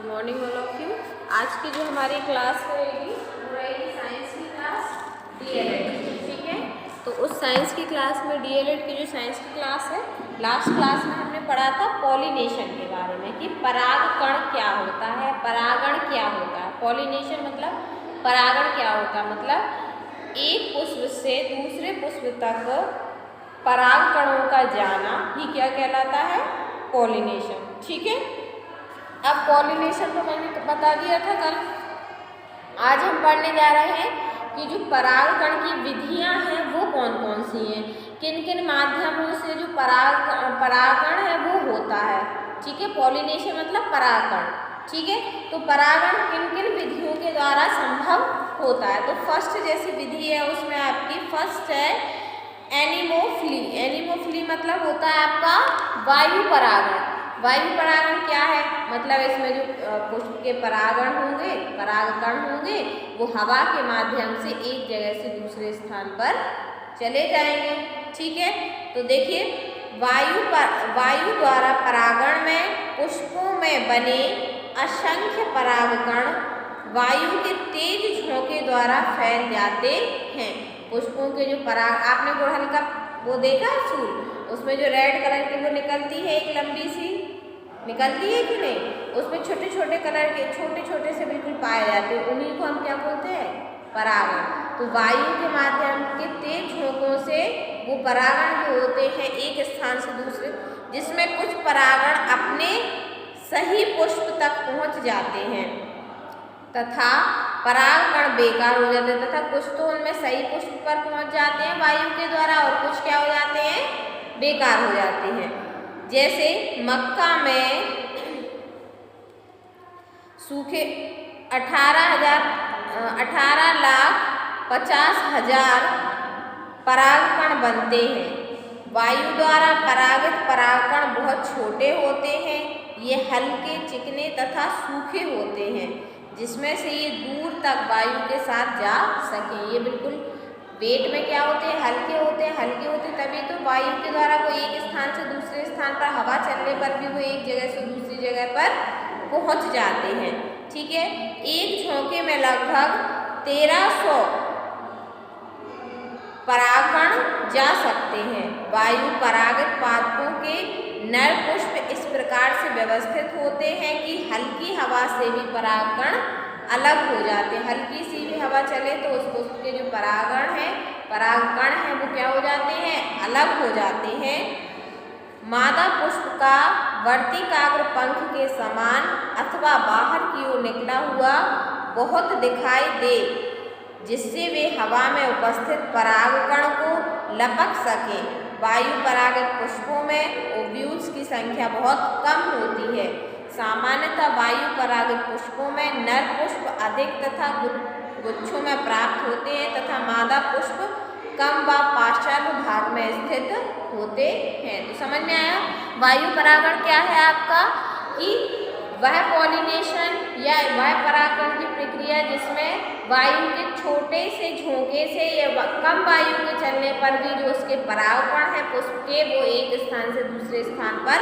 Good morning all of you. आज की जो हमारी क्लास रहेगी वो रहेगी साइंस की क्लास डीएलएड। ठीक है, तो उस साइंस की क्लास में डीएलएड की जो साइंस की क्लास है, लास्ट क्लास में हमने पढ़ा था पॉलिनेशन के बारे में कि परागकण क्या होता है, परागण क्या होता है। पॉलिनेशन मतलब परागण क्या होता है, मतलब एक पुष्प से दूसरे पुष्प तक परागकणों का जाना ही क्या कहलाता है, पॉलिनेशन। ठीक है, अब पॉलिनेशन तो मैंने बता दिया था कल। आज हम पढ़ने जा रहे हैं कि जो परागकण की विधियां हैं वो कौन कौन सी हैं, किन किन माध्यमों से जो परागण है वो होता है। ठीक है, पॉलिनेशन मतलब परागकण। ठीक है, तो परागण किन किन विधियों के द्वारा संभव होता है। तो फर्स्ट जैसी विधि है उसमें आपकी फर्स्ट है एनिमोफिली। एनिमोफिली मतलब होता है आपका वायु परागण। वायु परागण क्या है, मतलब इसमें जो पुष्प के परागण होंगे, परागकण होंगे, वो हवा के माध्यम से एक जगह से दूसरे स्थान पर चले जाएंगे। ठीक है, तो देखिए वायु द्वारा परागण में पुष्पों में बने असंख्य परागकण वायु के तेज झोंके द्वारा फैल जाते हैं। पुष्पों के जो पराग, आपने गुड़हल का वो देखा है फूल, उसमें जो रेड कलर की वो निकलती है, एक लंबी सी निकलती है कि नहीं, उसमें छोटे छोटे कलर के छोटे छोटे से बिल्कुल पाए जाते हैं, उन्हीं को हम क्या बोलते हैं, परागण। तो वायु के माध्यम के तेज झोंकों से वो परागण जो होते हैं एक स्थान से दूसरे, जिसमें कुछ परागण अपने सही पुष्प तक पहुंच जाते हैं तथा परागकण बेकार हो जाते हैं, तथा कुछ तो उनमें सही पुष्प पर पहुंच जाते हैं वायु के द्वारा और कुछ क्या हो जाते हैं, बेकार हो जाते हैं। जैसे मक्का में सूखे 18,50,000 परागकण बनते हैं। वायु द्वारा परागित परागकण बहुत छोटे होते हैं, ये हल्के, चिकने तथा सूखे होते हैं, जिसमें से ये दूर तक वायु के साथ जा सकें। ये बिल्कुल वेट में क्या होते हैं, हल्के होते हैं। हल्के होते तभी तो वायु के द्वारा वो एक स्थान से दूसरे स्थान पर हवा चलने पर भी वो एक जगह से दूसरी जगह पर पहुंच जाते हैं। ठीक है, एक झोंके में लगभग 1300 परागकण जा सकते हैं। वायु परागित पादपों के नर पुष्प इस प्रकार से व्यवस्थित होते हैं कि हल्की हवा से भी परागकण अलग हो जाते हैं। हल्की सी भी हवा चले तो उस पुष्प के जो परागण हैं, परागकण हैं, वो क्या हो जाते हैं, अलग हो जाते हैं। मादा पुष्प का वर्तिकाग्र पंख के समान अथवा बाहर की ओर निकला हुआ बहुत दिखाई दे, जिससे वे हवा में उपस्थित परागकण को लपक सकें। वायु परागित पुष्पों में ओव्यूल्स की संख्या बहुत कम होती है। सामान्यतः वायु परागित पुष्पों में नर पुष्प अधिक तथा गुच्छों में प्राप्त होते हैं तथा मादा पुष्प कम व पार्श्व भाग में स्थित होते हैं। तो समझ में आया, वायु परागण क्या है आपका, कि वह पॉलिनेशन या वह परागण की प्रक्रिया जिसमें वायु के छोटे से झोंके से या कम वायु के चलने पर भी जो उसके परागकण है पुष्प के, वो एक स्थान से दूसरे स्थान पर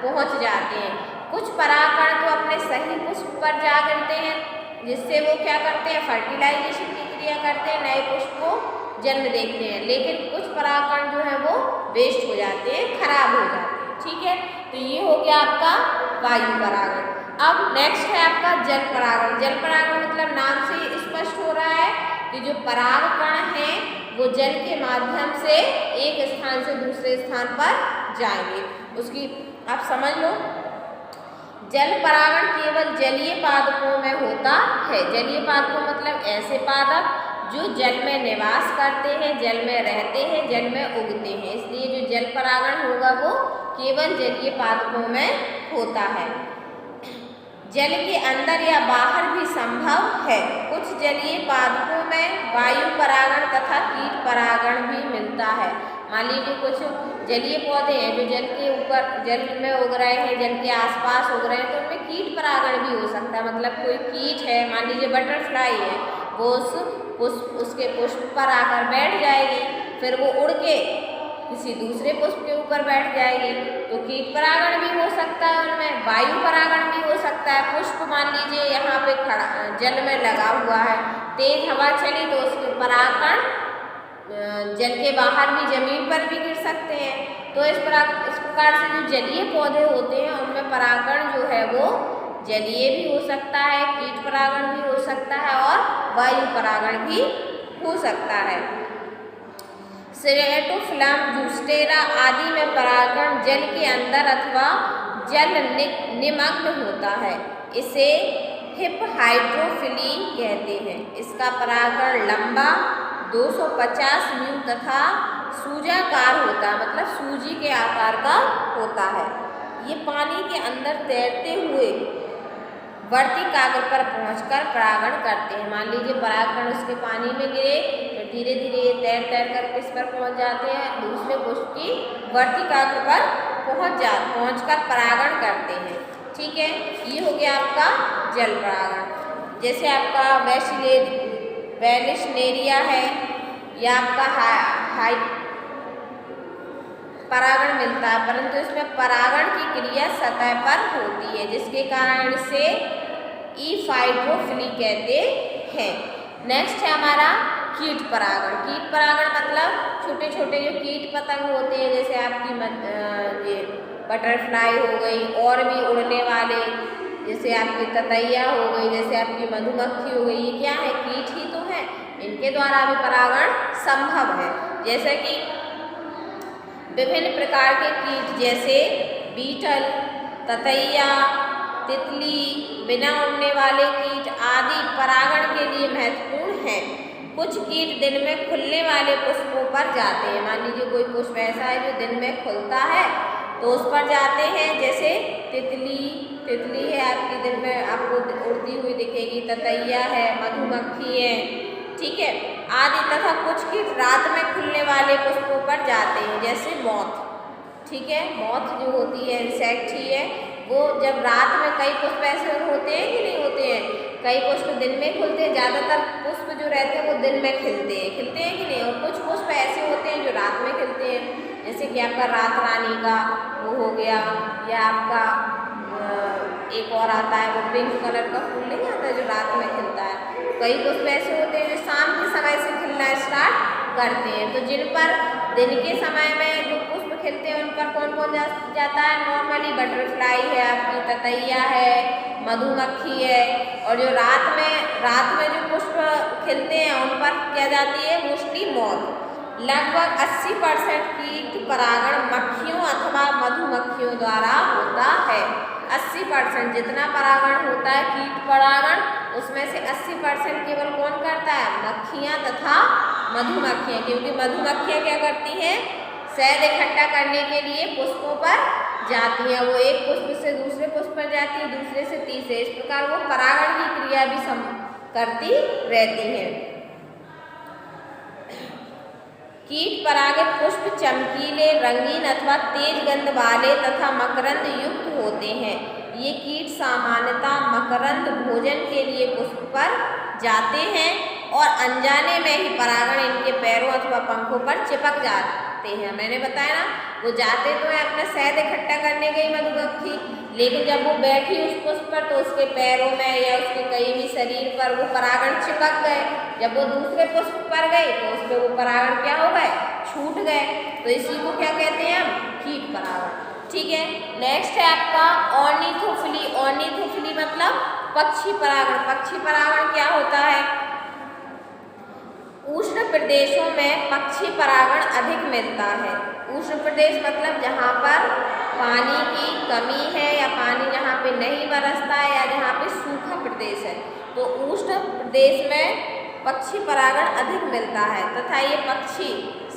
पहुंच जाते हैं। कुछ परागकण तो अपने सही पुष्प पर जा गिरते हैं, जिससे वो क्या करते हैं, फर्टिलाइजेशन की क्रिया करते हैं, नए पुष्प को जन्म देते हैं। लेकिन कुछ परागकण जो है वो वेस्ट हो जाते हैं, खराब हो जाते हैं। ठीक है, तो ये हो गया आपका वायु परागण। अब नेक्स्ट है आपका जल परागण। जल परागण मतलब नाम से स्पष्ट हो रहा है कि जो परागकण हैं वो जल के माध्यम से एक स्थान से दूसरे स्थान पर जाएंगे। उसकी आप समझ लो, जल परागण केवल जलीय पादपों में होता है। जलीय पादपों मतलब ऐसे पादप जो जल में निवास करते हैं, जल में रहते हैं, जल में उगते हैं, इसलिए जो जल परागण होगा वो केवल जलीय पादपों में होता है। जल के अंदर या बाहर भी संभव है। कुछ जलीय पादपों में वायु परागण तथा कीट परागण भी मिलता है। मान लीजिए कुछ जलीय पौधे हैं जो जल के ऊपर, जल में उग रहे हैं, जल के आसपास उग रहे हैं, तो उनमें कीट परागण भी हो सकता है। मतलब कोई कीट है, मान लीजिए बटरफ्लाई है, वो उसके पुष्प पर आकर बैठ जाएगी, फिर वो उड़ के किसी दूसरे पुष्प के ऊपर ऊपर बैठ जाएगी। तो कीट परागण भी हो सकता है उनमें, वायु परागण भी हो सकता है। पुष्प मान लीजिए यहाँ पे खड़ा जल में लगा हुआ है, तेज हवा चली तो उसके परागण जल के बाहर भी जमीन पर भी गिर सकते हैं। तो इस प्रकार से जो जलीय पौधे होते हैं उनमें परागण जो है वो जलीय भी हो सकता है, कीट परागण भी हो सकता है और वायु परागण भी हो सकता है। सेरेटोफिलम, जूस्टेरा आदि में परागण जल के अंदर अथवा जल निमग्न होता है। इसे हिपहाइड्रोफिली कहते हैं। इसका परागण लंबा 250 म्यू तथा सूजाकार होता है, मतलब सूजी के आकार का होता है। ये पानी के अंदर तैरते हुए वर्ती कागज पर पहुंचकर परागण करते हैं। मान लीजिए परागण उसके पानी में गिरे, फिर धीरे धीरे तैर तैर कर किस पर पहुंच जाते हैं, दूसरे पुष्प की वर्ती कागज पर पहुंचकर परागण करते हैं। ठीक है, ये हो गया आपका जल परागण। जैसे आपका वेलिशनेरिया है या आपका हाई परागण मिलता है, परंतु इसमें परागण की क्रिया सतह पर होती है, जिसके कारण इसे ईफाइड्रोफिली कहते हैं। नेक्स्ट है हमारा कीट परागण। कीट परागण मतलब छोटे छोटे जो कीट पतंग होते हैं, जैसे आपकी ये बटरफ्लाई हो गई और भी उड़ने वाले, जैसे आपकी ततैया हो गई, जैसे आपकी मधुमक्खी हो गई, ये क्या है, कीट ही तो है। इनके द्वारा भी परागण संभव है। जैसे कि विभिन्न प्रकार के कीट जैसे बीटल, ततैया, तितली, बिना उड़ने वाले कीट आदि परागण के लिए महत्वपूर्ण हैं। कुछ कीट दिन में खुलने वाले पुष्पों पर जाते हैं। मान लीजिए कोई पुष्प ऐसा है जो दिन में खुलता है तो उस पर जाते हैं, जैसे तितली है आपकी दिन में आपको उड़ती हुई दिखेगी, ततैया है, मधुमक्खी है, ठीक है, आदि। तथा कुछ कीट रात में खुलने वाले पुष्पों पर जाते हैं, जैसे मॉथ। ठीक है, मॉथ जो होती है इंसेक्ट ही है, वो जब रात में कई पुष्प ऐसे होते हैं कि नहीं होते हैं, कई पुष्प दिन में खुलते हैं, ज़्यादातर पुष्प जो रहते हैं वो दिन में खिलते हैं कि नहीं, और कुछ पुष्प ऐसे होते हैं जो रात में खिलते हैं, जैसे कि आपका रात रानी का वो हो गया, या आपका एक और आता है वो पिंक कलर का फूल नहीं आता है जो रात में खिलता है। कई पुष्प ऐसे होते हैं जो शाम के समय से खिलना स्टार्ट करते हैं। तो जिन पर दिन के समय में जो पुष्प खिलते हैं उन पर कौन कौन जाता है, नॉर्मली बटरफ्लाई है, आपकी ततैया है, मधुमक्खी है, और जो रात में जो पुष्प खिलते हैं उन पर क्या जाती है, मोस्टली मॉथ। लगभग 80% कीट परागण मक्खियों अथवा मधुमक्खियों द्वारा होता है। 80% जितना परागण होता है कीट परागण, उसमें से 80% केवल कौन करता है, मक्खियाँ तथा मधुमक्खियाँ। क्योंकि मधुमक्खियाँ क्या करती हैं, शहद इकट्ठा करने के लिए पुष्पों पर जाती हैं। वो एक पुष्प से दूसरे पुष्प पर जाती है, दूसरे से तीसरे, इस प्रकार वो परागण की क्रिया भी करती रहती हैं। कीट परागित पुष्प चमकीले, रंगीन अथवा तेज गंध वाले तथा मकरंद युक्त होते हैं। ये कीट सामान्यतः मकरंद भोजन के लिए पुष्प पर जाते हैं और अनजाने में ही परागण इनके पैरों अथवा पंखों पर चिपक जाते हैं। मैंने बताया ना, वो जाते तो है अपना शहद इकट्ठा करने गई मधुमक्खी, लेकिन जब वो बैठी उस पुष्प पर तो उसके पैरों में या उसके कहीं भी शरीर पर वो परागण चिपक गए। जब वो दूसरे पुष्प पर गए तो उस पर वो परागण क्या हो गए, छूट गए। तो इसी को क्या कहते हैं हम, कीट परागण। ठीक है, नेक्स्ट है आपका ऑर्निथोफिली। ऑर्निथोफिली मतलब पक्षी परागण। पक्षी परागण क्या होता है, उष्ण प्रदेशों में पक्षी परागण अधिक मिलता है। उष्ण प्रदेश मतलब जहाँ पर पानी की कमी है या पानी जहाँ पे नहीं बरसता है या जहाँ पे सूखा प्रदेश है, तो उष्ण प्रदेश में पक्षी परागण अधिक मिलता है। तथा ये पक्षी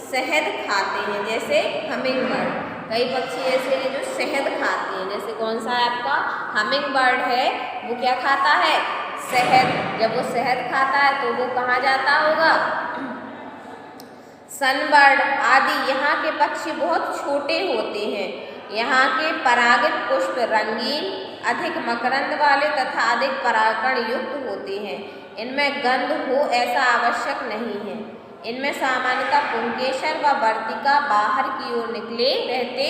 शहद खाते हैं, जैसे हमिंग बर्ड। कई पक्षी ऐसे हैं जो शहद खाते हैं, जैसे कौन सा है आपका हमिंग बर्ड है, वो क्या खाता है, शहद। जब वो शहद खाता है तो वो कहाँ जाता होगा, सनबर्ड आदि। यहाँ के पक्षी बहुत छोटे होते हैं। यहाँ के परागित पुष्प रंगीन, अधिक मकरंद वाले तथा अधिक परागण युक्त होते हैं। इनमें गंध हो ऐसा आवश्यक नहीं है। इनमें सामान्यतः पुंकेसर व वर्तिका बाहर की ओर निकले रहते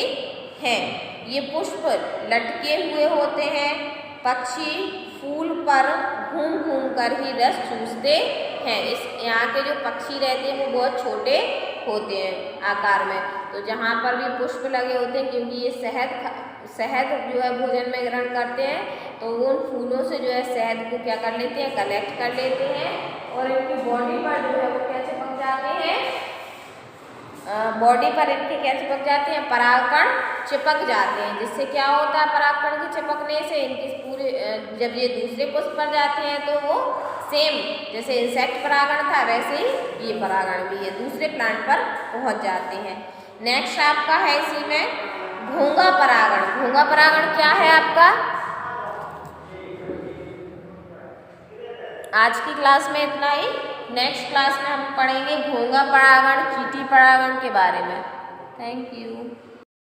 हैं। ये पुष्प लटके हुए होते हैं। पक्षी फूल पर घूम घूम कर ही रस चूसते हैं। यहाँ के जो पक्षी रहते हैं वो बहुत छोटे होते हैं आकार में। तो जहाँ पर भी पुष्प लगे होते हैं, क्योंकि ये शहद जो है भोजन में ग्रहण करते हैं, तो वो उन फूलों से जो है शहद को क्या कर लेते हैं, कलेक्ट कर लेते हैं और इनकी बॉडी पर जो है वो क्या चिपक जाते हैं, बॉडी पर इनके क्या चिपक जाते हैं, परागकण चिपक जाते हैं। जिससे क्या होता है, परागकण के चिपकने से इनकी पूरे जब ये दूसरे पुष्प पर जाते हैं तो वो सेम जैसे इंसेक्ट परागण था वैसे ही ये परागण भी है, दूसरे प्लांट पर पहुंच जाते हैं। नेक्स्ट आपका है इसी में घोंघा परागण। घोंघा परागण क्या है आपका? आज की क्लास में इतना ही। नेक्स्ट क्लास में हम पढ़ेंगे घोंघा परागण, चींटी परागण के बारे में। Thank you.